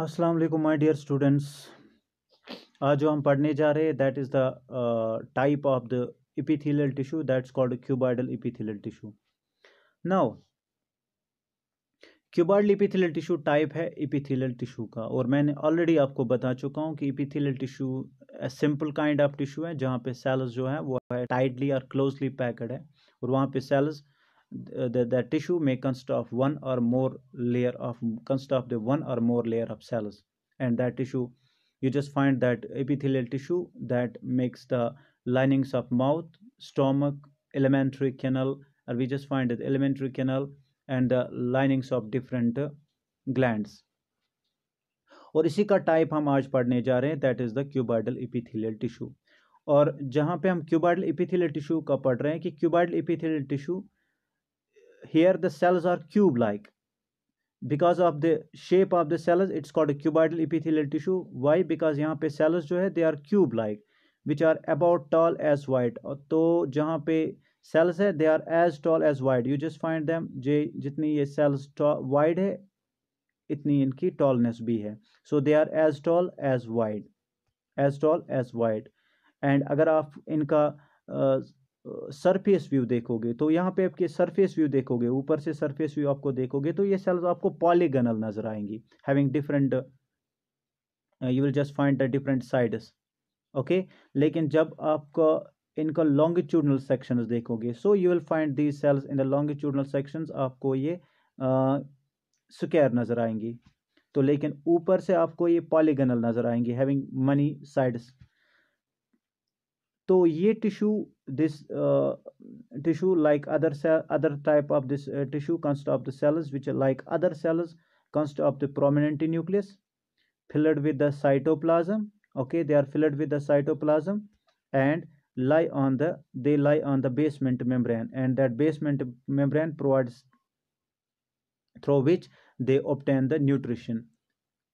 अस्सलाम वालेकुम my dear students. आज जो हम पढ़ने जा रहे हैं that is the type of the epithelial tissue that's called cuboidal epithelial tissue. Now cuboidal epithelial tissue type है epithelial tissue का, और मैंने ऑलरेडी आपको बता चुका हूँ कि epithelial tissue simple kind of tissue है जहाँ पे सेल्स जो है वो है टाइटली और क्लोजली पैक्ड है, और वहाँ पे sales the tissue may consist of one or more layer of cells, and that tissue you just find that epithelial tissue that makes the linings of mouth, stomach, alimentary canal, or we just find the alimentary canal and the linings of different glands. और इसी का type हम आज पढ़ने जा रहे हैं that is the cuboidal epithelial tissue. और जहाँ पे हम क्यूबॉइडल एपिथेलियल टिश्यू का पढ़ रहे हैं कि cuboidal epithelial tissue, here the cells are cube like because of the shape of the cells it's called a cuboidal epithelial tissue. Why? Because यहाँ पे cells जो है they are cube like which are about tall as wide. तो जहाँ पे cells है they are as tall as wide, you just find them जितनी ये cells wide है इतनी इनकी tallness भी है, so they are as tall as wide. And अगर आप इनका सरफेस व्यू देखोगे तो यहाँ पे आपके सरफेस व्यू देखोगे, ऊपर से सरफेस व्यू आपको देखोगे तो ये सेल्स आपको पॉलीगनल नजर आएंगी, having different, you will just find the different sides, okay. लेकिन जब आपका इनका लॉन्गिट्यूडनल सेक्शंस देखोगे so you will find these cells in the longitudinal sections, आपको ये स्क्वायर नजर आएंगी। तो लेकिन ऊपर से आपको ये पॉलीगनल नजर आएंगी, हैविंग मनी साइड्स। तो ये tissue this tissue like other type of this tissue consists of the cells which are like other cells consist of the prominent nucleus filled with the cytoplasm. Okay, they are filled with the cytoplasm and lie on the basement membrane, and that basement membrane provides through which they obtain the nutrition,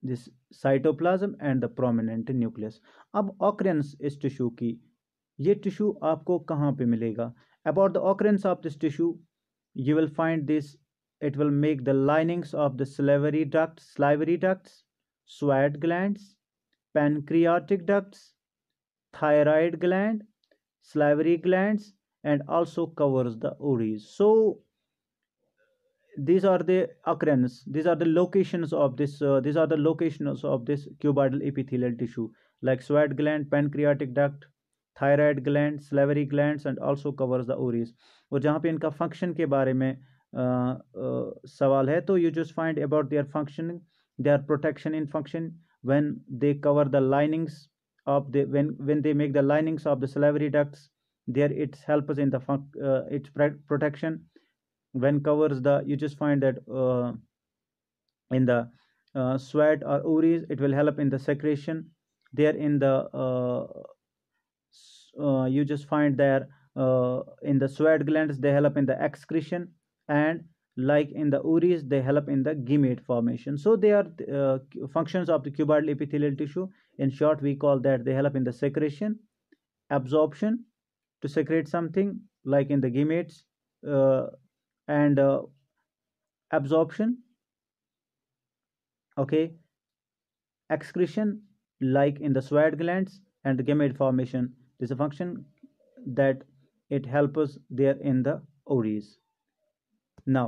this cytoplasm and the prominent nucleus. अब occurrence इस tissue की, ये tissue आपको कहाँ पे मिलेगा? About the occurrence of this tissue, you will find this, it will make the linings of the salivary ducts, sweat glands, pancreatic ducts, thyroid gland, salivary glands, and also covers the ovaries. So these are the occurrence, these are the locations of this cuboidal epithelial tissue, like sweat gland, pancreatic duct, thyroid gland, slavery glands and also covers the ovaries. और जहाँ पे इनका function के बारे में सवाल है तो you just find about their functioning, their protection in function when they cover the linings of the when they make the linings of the salivary ducts, their its helps in the its protection when covers the, you just find that in the sweat or ovaries it will help in the secretion there in the you just find there in the sweat glands they help in the excretion, and like in the ovaries they help in the gamete formation. So they are functions of the cuboidal epithelial tissue. In short we call that they help in the secretion, absorption to secrete something like in the gametes, and absorption, okay, excretion like in the sweat glands, and the gamete formation. This is a function that it helps us there in the ovaries. Now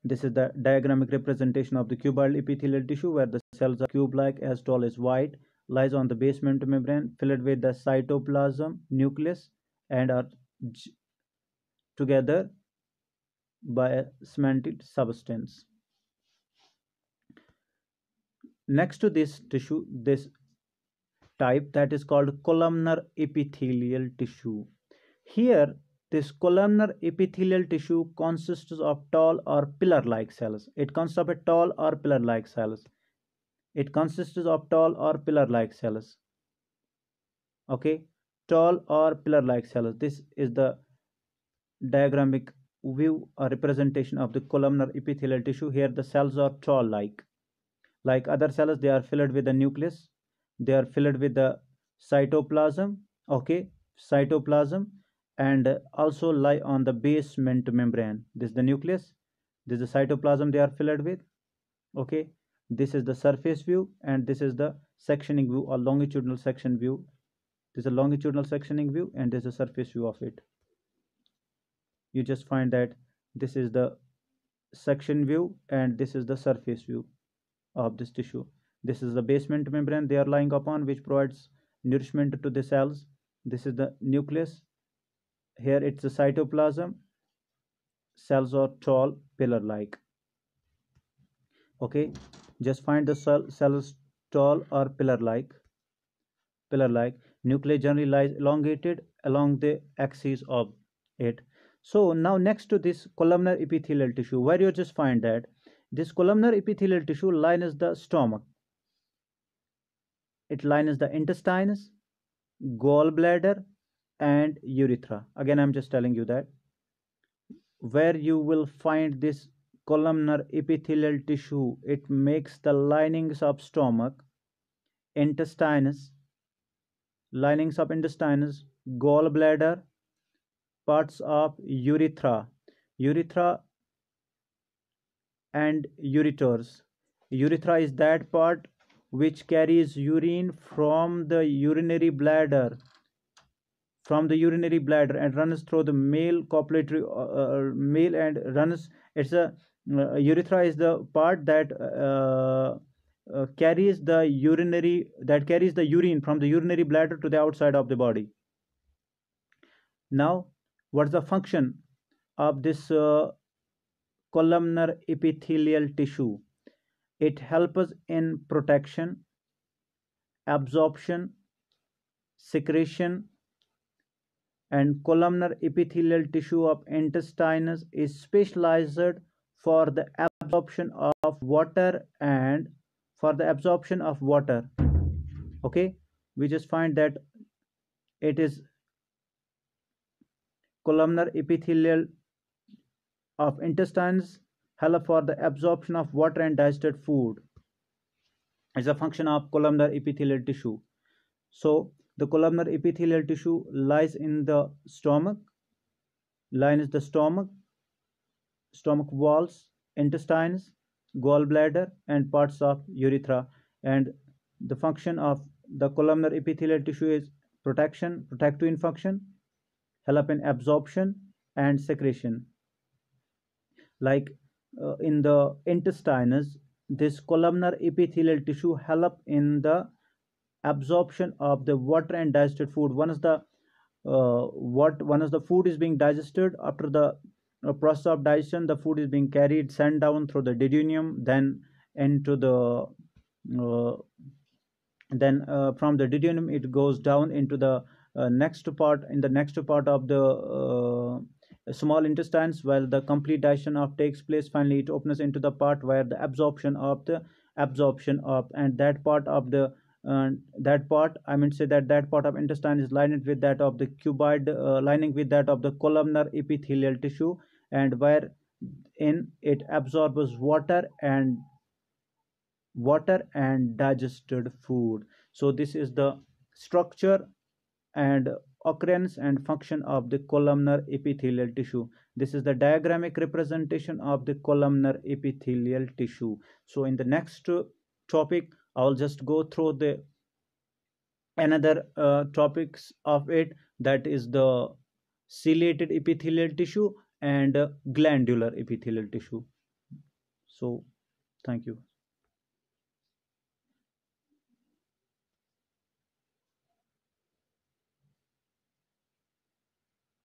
this is the diagrammatic representation of the cuboidal epithelial tissue where the cells are cube-like, as tall as wide, lies on the basement membrane, filled with the cytoplasm nucleus, and are together by a cemented substance. Next to this tissue, this type that is called columnar epithelial tissue. Here this columnar epithelial tissue consists of tall or pillar-like cells. It consists of a tall or pillar-like cells. It consists of tall or pillar-like cells. Okay, tall or pillar-like cells. This is the diagrammatic view or representation of the columnar epithelial tissue. Here the cells are tall like other cells. They are filled with the nucleus, they are filled with the cytoplasm, okay, cytoplasm, and also lie on the basement membrane. This is the nucleus, this is the cytoplasm they are filled with, Okay, this is the surface view, and this is the sectioning view or longitudinal section view. This is a longitudinal sectioning view, and this is a surface view of it. You just find that this is the section view and this is the surface view of this tissue. This is the basement membrane they are lying upon, which provides nourishment to the cells. This is the nucleus. Here it's the cytoplasm. Cells are tall, pillar like. Okay, just find the cells tall or pillar like. Nucleus generally lies elongated along the axis of it. So now next to this columnar epithelial tissue, where you just find that this columnar epithelial tissue lines the stomach. It lines the intestines, gallbladder, and urethra. Again, I'm just telling you that where you will find this columnar epithelial tissue, it makes the linings of stomach, intestines, gallbladder, parts of urethra, and ureters. Urethra is that part which carries urine from the urinary bladder and runs through the male copulatory male and runs. It's a urethra is the part that carries the urine from the urinary bladder to the outside of the body. Now, what's the function of this columnar epithelial tissue? It helps in protection, absorption, secretion, and columnar epithelial tissue of intestines is specialized for the absorption of water Okay, we just find that it is columnar epithelial of intestines help for the absorption of water and digested food. It's a function of columnar epithelial tissue. So the columnar epithelial tissue lies in the stomach, stomach walls, intestines, gallbladder, and parts of urethra. And the function of the columnar epithelial tissue is protective in function, help in absorption and secretion. Like in the intestines, this columnar epithelial tissue help in the absorption of the water and digested food. Once the food is being digested, after the process of digestion, the food is being sent down through the duodenum, then into the from the duodenum it goes down into the next part of the small intestines, while the complete digestion of takes place. Finally, it opens into the part where the absorption of and that part of the that part of intestine is lined with that of the cuboid lining with that of the columnar epithelial tissue, and where in it absorbs water and digested food. So this is the structure and occurrence and function of the columnar epithelial tissue. This is the diagrammic representation of the columnar epithelial tissue. So in the next topic, I'll just go through the another topics of it, that is the ciliated epithelial tissue and glandular epithelial tissue. So thank you.